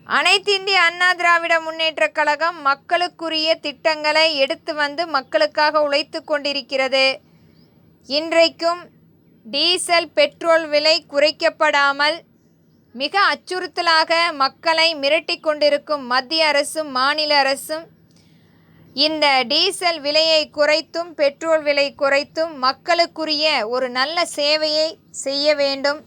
அனைத்திந்திய அண்ணா திராவிட முன்னேற்றக் கழகம் மக்களுக்குரிய திட்டங்களை எடுத்து வந்து மக்களுக்காக உழைத்து கொண்டிருக்கிறது. இன்றைக்கும் டீசல் பெட்ரோல் விலை குறைக்கப்படாமல் மிக அச்சுறுத்தலாக மக்களை மிரட்டி கொண்டிருக்கும் மத்திய அரசும் மாநில அரசும் இந்த டீசல் விலையை குறைத்தும் பெட்ரோல் விலை குறைத்தும் மக்களுக்குரிய ஒரு நல்ல சேவையை செய்ய வேண்டும்.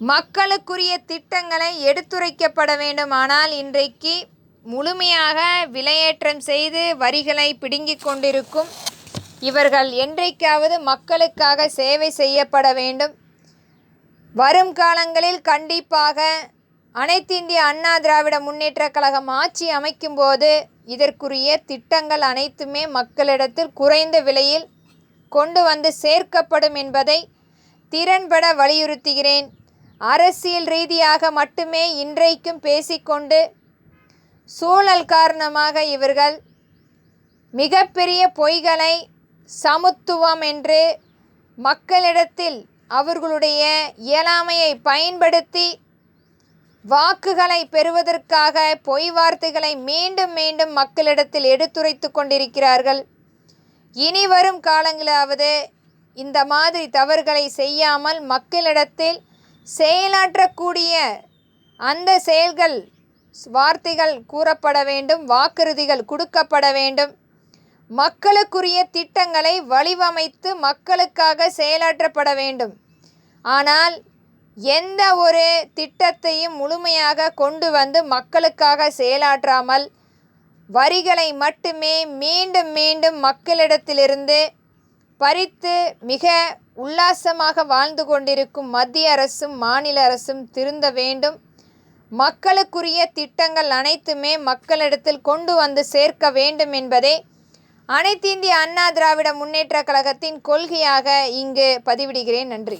மக்களுக்குரிய திட்டங்களை எடுத்துரைக்கப்பட வேண்டும். ஆனால் இன்றைக்கு முழுமையாக விலையேற்றம் செய்து வரிகளை பிடுங்கிக் கொண்டிருக்கும் இவர்கள் என்றைக்காவது மக்களுக்காக சேவை செய்யப்பட வேண்டும். வரும் காலங்களில் கண்டிப்பாக அனைத்திந்திய அண்ணா திராவிட முன்னேற்றக் கழகம் ஆட்சி அமைக்கும் போது இதற்குரிய திட்டங்கள் அனைத்துமே மக்களிடத்தில் குறைந்த விலையில் கொண்டு வந்து சேர்க்கப்படும் என்பதை திறன்பட வலியுறுத்துகிறேன். அரசியல் ரீதியாக மட்டுமே இன்றைக்கும் பேசிக்கொண்டு சூழல் காரணமாக இவர்கள் மிகப்பெரிய பொய்களை சமத்துவம் என்று மக்களிடத்தில் அவர்களுடைய இயலாமையை பயன்படுத்தி வாக்குகளை பெறுவதற்காக பொய் வார்த்தைகளை மீண்டும் மீண்டும் மக்களிடத்தில் எடுத்துரைத்து கொண்டிருக்கிறார்கள். இனி வரும் காலங்களாவது இந்த மாதிரி தவறுகளை செய்யாமல் மக்களிடத்தில் செயலாற்றக்கூடிய அந்த செயல்கள் வார்த்தைகள் கூறப்பட வேண்டும், வாக்குறுதிகள் கொடுக்கப்பட வேண்டும். மக்களுக்குரிய திட்டங்களை வடிவமைத்து மக்களுக்காக செயலாற்றப்பட வேண்டும். ஆனால் எந்த ஒரு திட்டத்தையும் முழுமையாக கொண்டு வந்து மக்களுக்காக செயலாற்றாமல் வரிகளை மட்டுமே மீண்டும் மீண்டும் மக்களிடத்திலிருந்து பறித்து மிக உல்லாசமாக வாழ்ந்து கொண்டிருக்கும் மத்திய அரசும் மாநில அரசும் திருந்த வேண்டும். மக்களுக்குரிய திட்டங்கள் அனைத்துமே மக்களிடத்தில் கொண்டு வந்து சேர்க்க வேண்டும் என்பதே அனைத்திந்திய அண்ணா திராவிட முன்னேற்றக் கழகத்தின் கொள்கையாக இங்கு பதிவிடுகிறேன். நன்றி.